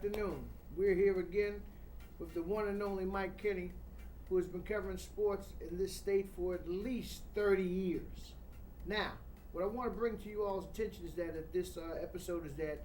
afternoon. We're here again with the one and only Mike Kinney, who has been covering sports in this state for at least 30 years. Now, what I want to bring to you all's attention is that at this episode is that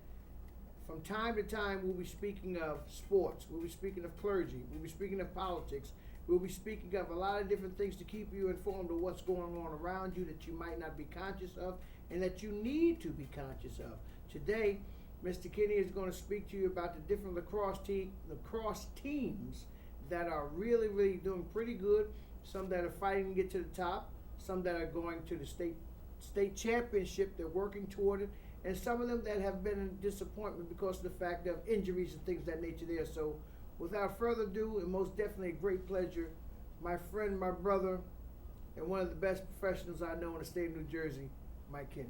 from time to time we'll be speaking of sports, we'll be speaking of clergy, we'll be speaking of politics, we'll be speaking of a lot of different things to keep you informed of what's going on around you that you might not be conscious of and that you need to be conscious of. Today, Mr. Kinney is going to speak to you about the different lacrosse teams that are really doing pretty good. Some that are fighting to get to the top, some that are going to the state championship. They're working toward it, and some of them that have been in disappointment because of the fact of injuries and things of that nature there. So, without further ado, and most definitely a great pleasure, my friend, my brother, and one of the best professionals I know in the state of New Jersey, Mike Kinney.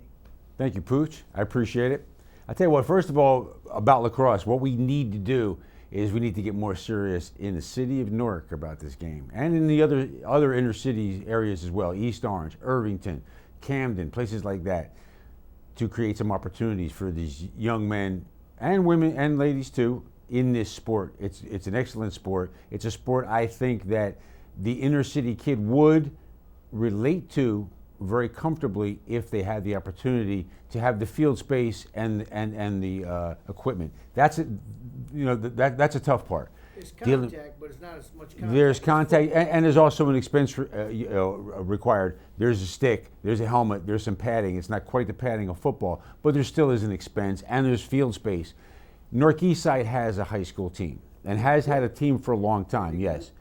Thank you, Pooch. I appreciate it. I tell you what, first of all, about lacrosse, what we need to do is we need to get more serious in the city of Newark about this game, and in the other inner city areas as well, East Orange, Irvington, Camden, places like that, to create some opportunities for these young men and women and ladies too in this sport. It's an excellent sport. It's a sport I think that the inner city kid would relate to very comfortably if they had the opportunity to have the field space and the equipment. That's that's a tough part. There's contact, but it's not as much contact. There's contact, and there's also an expense required. There's a stick, there's a helmet, there's some padding. It's not quite the padding of football, but there still is an expense, and there's field space. Newark Eastside has a high school team and has had a team for a long time. Yes.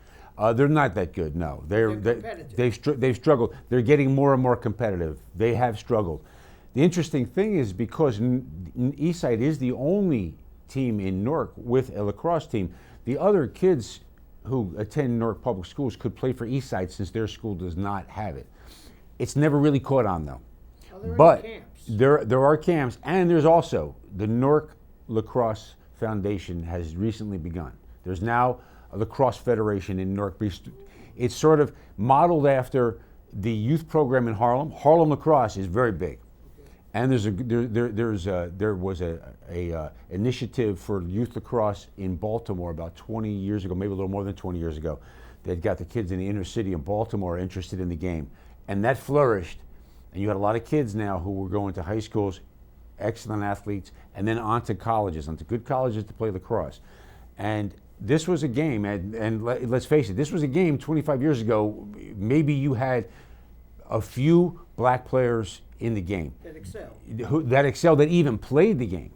They're not that good, no. They've struggled. They're getting more and more competitive. They have struggled. The interesting thing is because Eastside is the only team in Newark with a lacrosse team, the other kids who attend Newark Public Schools could play for Eastside since their school does not have it. It's never really caught on though. But there are camps, and there's also the Newark Lacrosse Foundation has recently begun. There's now a lacrosse federation in Newark. It's sort of modeled after the youth program in Harlem. Harlem lacrosse is very big, and there was a initiative for youth lacrosse in Baltimore about 20 years ago, maybe a little more than 20 years ago. That got the kids in the inner city of Baltimore interested in the game, and that flourished. And you had a lot of kids now who were going to high schools, excellent athletes, and then on to colleges, onto good colleges to play lacrosse. And this was a game, and let's face it, this was a game 25 years ago. Maybe you had a few black players in the game that excelled, that even played the game.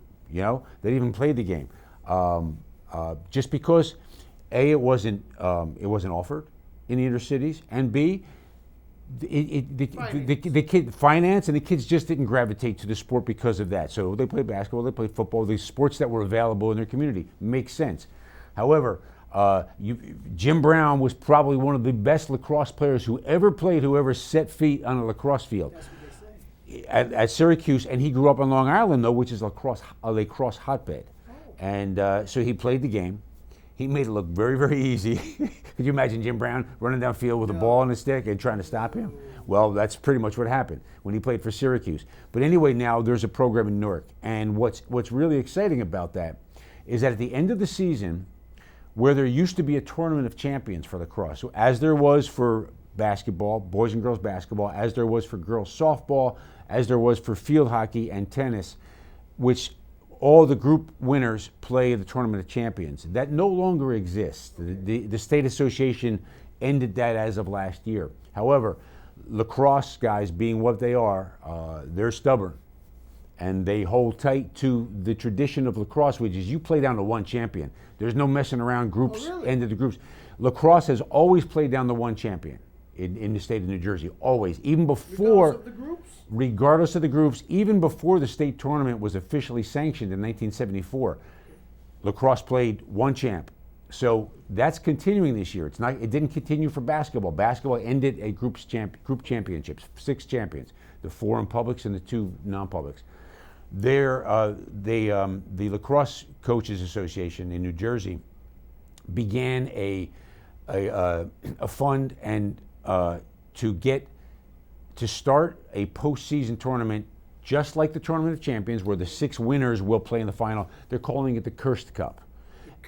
Just because A, it wasn't offered in the inner cities, and B, the kid finance, and the kids just didn't gravitate to the sport because of that. So they played basketball, they played football, the sports that were available in their community. Makes sense. However, Jim Brown was probably one of the best lacrosse players who ever set feet on a lacrosse field. That's what they say. At Syracuse, and he grew up on Long Island, though, which is a lacrosse hotbed. Oh. And so he played the game. He made it look very easy. Could you imagine Jim Brown running downfield with a ball and a stick and trying to stop him? Well, that's pretty much what happened when he played for Syracuse. But anyway, now there's a program in Newark, and what's really exciting about that is that at the end of the season, where there used to be a tournament of champions for lacrosse, so as there was for basketball, boys and girls basketball, as there was for girls softball, as there was for field hockey and tennis, which all the group winners play the tournament of champions. That no longer exists. The state association ended that as of last year. However, lacrosse guys, being what they are, they're stubborn. And they hold tight to the tradition of lacrosse, which is you play down to one champion. There's no messing around groups, end of the groups. Lacrosse has always played down to one champion in the state of New Jersey, always. Even before, regardless of the groups, even before the state tournament was officially sanctioned in 1974, lacrosse played one champ. So that's continuing this year. It didn't continue for basketball. Basketball ended at group championships, 6 champions, the 4 in publics and the 2 non-publics. The Lacrosse Coaches Association in New Jersey began a fund and to start a postseason tournament, just like the Tournament of Champions, where the 6 winners will play in the final. They're calling it the Cursed Cup.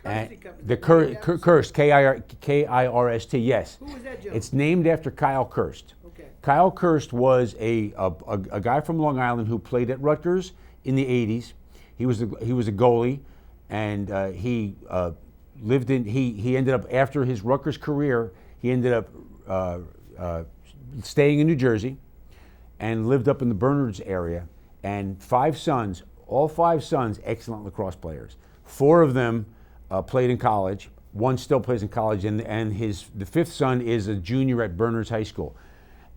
And Kirsty Cup. the Kirst, Kirst, yes. Who was that gentleman? It's named after Kyle Kirst. Okay. Kyle Kirst was a guy from Long Island who played at Rutgers in the 80s. He was a goalie, and he ended up, after his Rutgers career, he ended up staying in New Jersey and lived up in the Bernards area. And all five sons, excellent lacrosse players. 4 of them played in college. One still plays in college, and the 5th son is a junior at Bernards High School.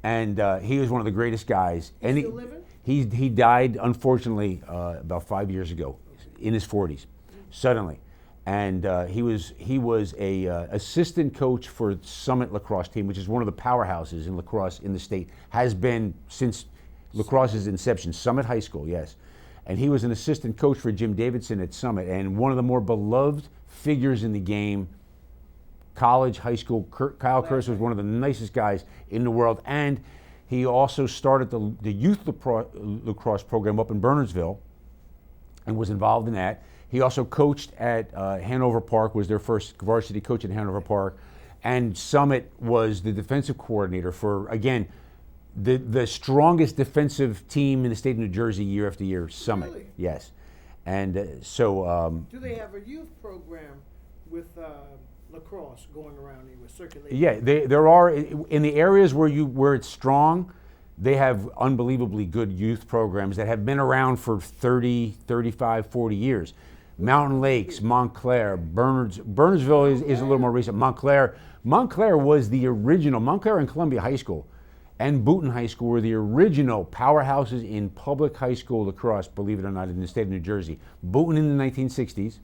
And he was one of the greatest guys. And Still living? he died, unfortunately, about 5 years ago, in his 40s, suddenly. And he was a assistant coach for Summit lacrosse team, which is one of the powerhouses in lacrosse in the state. Has been since lacrosse's inception. Summit High School, yes. And he was an assistant coach for Jim Davidson at Summit, and one of the more beloved figures in the game. College, high school, Kyle Kirst was one of the nicest guys in the world, and he also started the youth lacrosse program up in Bernardsville, and was involved in that. He also coached at Hanover Park, was their first varsity coach at Hanover Park, and Summit was the defensive coordinator for, again, the strongest defensive team in the state of New Jersey year after year, Summit. Really? Yes. And so... Do they have a youth program with lacrosse going around here with circulating? Yeah, there are, in the areas where it's strong, they have unbelievably good youth programs that have been around for 30, 35, 40 years. Mountain Lakes, Montclair, Bernardsville is a little more recent. Montclair was the original, Montclair and Columbia High School and Boonton High School were the original powerhouses in public high school lacrosse, believe it or not, in the state of New Jersey. Boonton in the 1960s,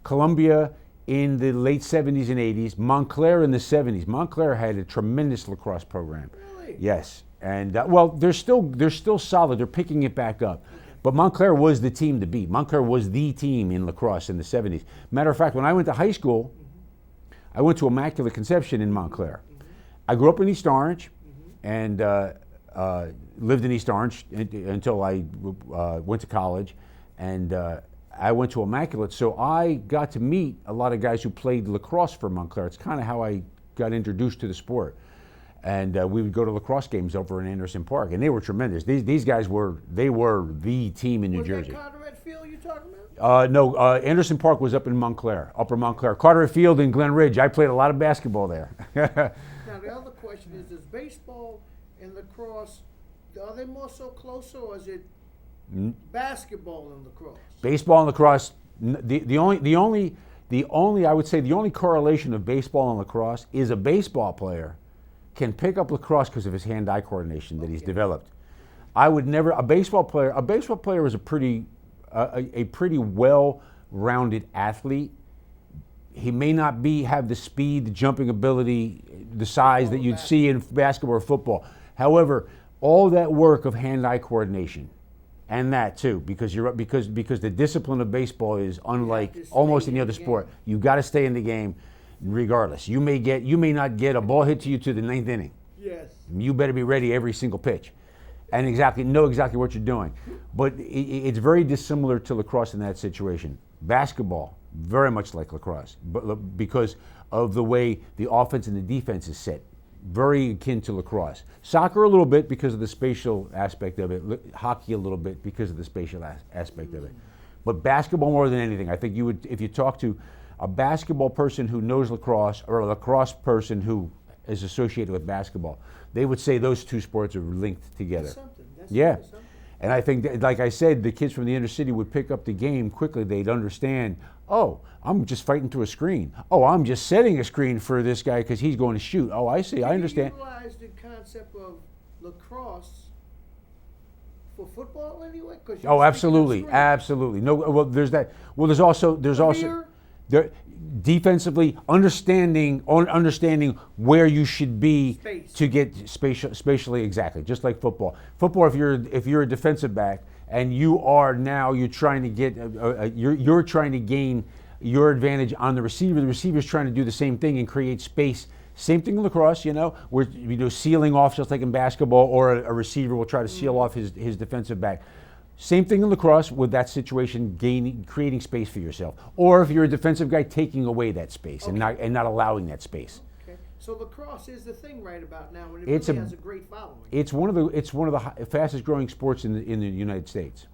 Columbia in the late 70s and 80s, Montclair in the 70s. Montclair had a tremendous lacrosse program. Really? Yes, and well, they're still solid. They're picking it back up. But Montclair was the team to beat. Montclair was the team in lacrosse in the 70s. Matter of fact, when I went to high school, I went to Immaculate Conception in Montclair. I grew up in East Orange, and lived in East Orange until I went to college, and I went to Immaculate, so I got to meet a lot of guys who played lacrosse for Montclair. It's kind of how I got introduced to the sport, and we would go to lacrosse games over in Anderson Park, and they were tremendous. These guys were the team in New Jersey. Was that Carteret Field you talking about? No, Anderson Park was up in Montclair, Upper Montclair. Carteret Field in Glen Ridge. I played a lot of basketball there. Now the other question is baseball and lacrosse, are they more so closer, or is it basketball and lacrosse? Baseball and lacrosse. The only I would say the only correlation of baseball and lacrosse is a baseball player can pick up lacrosse because of his hand-eye coordination that he's developed. I would never a baseball player is a pretty well-rounded athlete. He may not have the speed, the jumping ability, the size that you'd see in basketball or football. However, all that work of hand-eye coordination, and that too, because the discipline of baseball is unlike almost any other sport. You got to stay in the game, regardless. You may not get a ball hit to you to the 9th inning. Yes. You better be ready every single pitch, and know exactly what you're doing. But it's very dissimilar to lacrosse in that situation. Basketball, very much like lacrosse, but because of the way the offense and the defense is set. Very akin to lacrosse. Soccer a little bit because of the spatial aspect of it. Hockey a little bit because of the spatial aspect of it. But basketball more than anything. I think if you talk to a basketball person who knows lacrosse or a lacrosse person who is associated with basketball, they would say those two sports are linked together. That's something. That's Yeah. something. And I think, that, like I said, the kids from the inner city would pick up the game quickly. They'd understand, oh, I'm just fighting through a screen. Oh, I'm just setting a screen for this guy because he's going to shoot. Oh, I see. I understand. Do you utilize the concept of lacrosse for football anyway? Oh, absolutely. Absolutely. No, well, there's that. Well, there's also there, defensively understanding where you should be to get spatially exactly, just like football. Football, if you're a defensive back and you're trying to get you're trying to gain your advantage on the receiver. The receiver's trying to do the same thing and create space. Same thing in lacrosse, where sealing off just like in basketball, or a receiver will try to seal off his defensive back. Same thing in lacrosse with that situation, creating space for yourself. Or if you're a defensive guy, taking away that space and not allowing that space. Okay. So lacrosse is the thing right about now, and It's really has a great following. It's one of the fastest growing sports in the United States.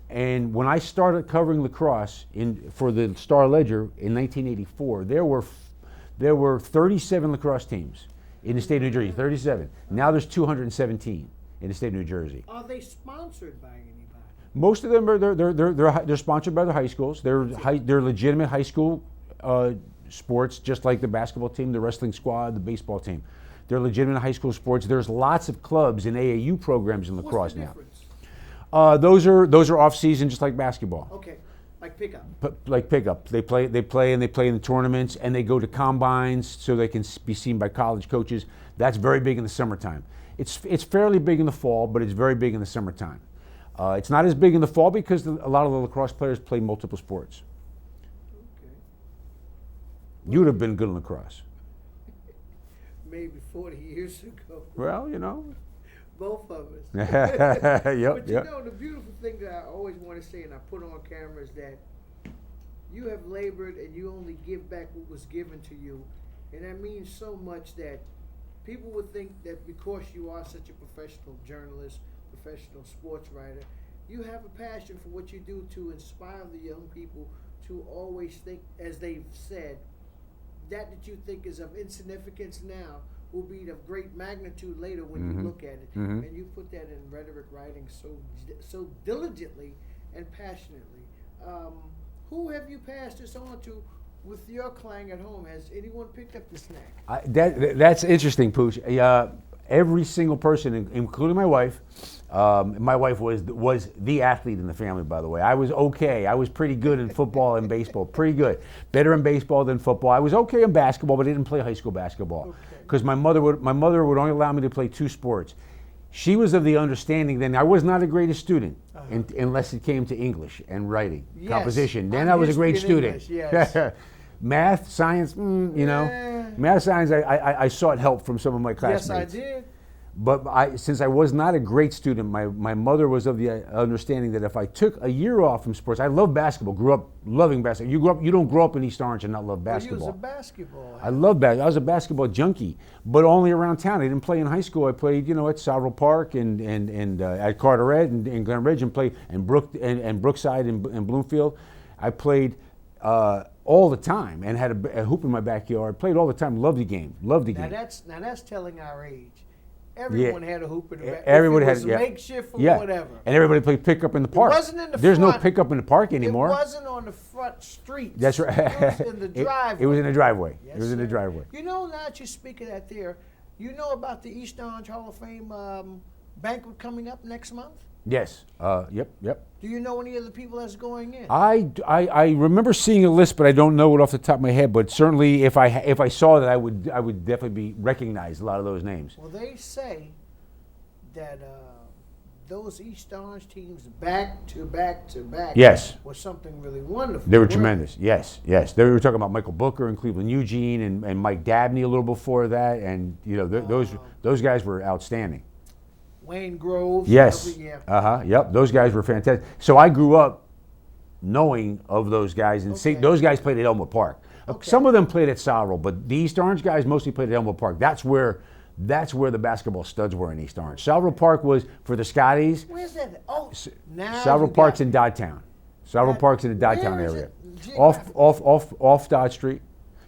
And when I started covering lacrosse for the Star Ledger in 1984, there were 37 lacrosse teams in the state of New Jersey. 37. Now there's 217 in the state of New Jersey. Are they sponsored by anybody? Most of them are they're sponsored by the high schools. They're legitimate high school sports, just like the basketball team, the wrestling squad, the baseball team. They're legitimate high school sports. There's lots of clubs and AAU programs in lacrosse now. Those are off season, just like basketball. Okay, like pickup. Like pickup. They play in the tournaments, and they go to combines so they can be seen by college coaches. That's very big in the summertime. It's fairly big in the fall, but it's very big in the summertime. It's not as big in the fall because a lot of the lacrosse players play multiple sports. Okay. You would have been good in lacrosse. Maybe 40 years ago. Well, you know. Both of us. Yep, But you yep. know, the beautiful thing that I always want to say, and I put on camera, is that you have labored and you only give back what was given to you. And that means so much that people would think that because you are such a professional journalist, professional sports writer, you have a passion for what you do to inspire the young people to always think, as they've said, that you think is of insignificance now will be of great magnitude later when you look at it. And you put that in rhetoric writing so diligently and passionately. Who have you passed this on to with your clang at home? Has anyone picked up the snack? That's interesting, Pooch. Every single person, including my wife. My wife was the athlete in the family, by the way. I was okay. I was pretty good in football and baseball. Pretty good. Better in baseball than football. I was okay in basketball, but I didn't play high school basketball because my mother would only allow me to play two sports. She was of the understanding then I was not the greatest student unless it came to English and writing, composition. Then I was a great student. English, yes. Math, science, you know. Math, science, I sought help from some of my classmates. Yes, I did. But since I was not a great student, my mother was of the understanding that if I took a year off from sports, I love basketball, grew up loving basketball. You don't grow up in East Orange and not love basketball. You was a basketball. I love basketball. I was a basketball junkie, but only around town. I didn't play in high school. I played, at Salvo Park and at Carteret and Glen Ridge and Brookside and Bloomfield. I played all the time and had a hoop in my backyard. Played all the time. Loved the game. Now that's telling our age. Everyone had a hoop in the back. Everybody had makeshift or whatever. And everybody played pickup in the park. It wasn't in the There's front. no pickup in the park anymore. It wasn't on the front street. That's right. It was in the driveway. It was in the driveway. Yes, it was in the sir. driveway. Now that you speak of that there, you know about the East Orange Hall of Fame banquet coming up next month? Yes. Yep. Do you know any of the people that's going in? I remember seeing a list, but I don't know it off the top of my head. But certainly, if I saw that, I would definitely recognize a lot of those names. Well, they say that those East Orange teams back to back was something really wonderful. They were tremendous. Yes. They were talking about Michael Booker and Cleveland Eugene and Mike Dabney a little before that, and those guys were outstanding. Wayne Groves. Yes. Yep. Those guys were fantastic. So I grew up knowing of those guys, and those guys played at Elmwood Park. Okay. Some of them played at Sorrel, but the East Orange guys mostly played at Elmwood Park. That's where the basketball studs were in East Orange. Salvo Park was for the Scotties. Where's that? Oh, now Salvo Park's in Dodgetown. Salvo Park's in the Dodgetown area. Off Dodge Street.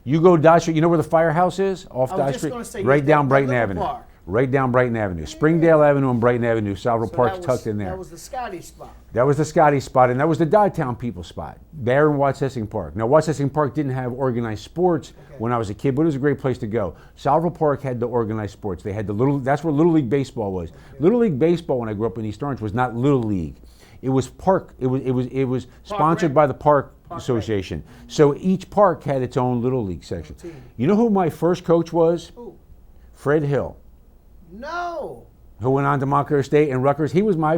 You go Dodge Street. You know where the firehouse is? Off Dodge Street. Right down Brighton Avenue. Park. Right down Brighton Avenue. Springdale Avenue and Brighton Avenue. Salvo Park's tucked in there. That was the Scotty spot. That was the Scotty spot, and that was the Dodgetown people spot. There in Watsessing Park. Now, Watsessing Park didn't have organized sports when I was a kid, but it was a great place to go. Salvo Park had the organized sports. They had that's where Little League Baseball was. Little League Baseball, when I grew up in East Orange, was not Little League. It was park. It was sponsored by the Park Association. So each park had its own Little League section. You know who my first coach was? Who? Fred Hill. No. Who went on to Montclair State and Rutgers. He was my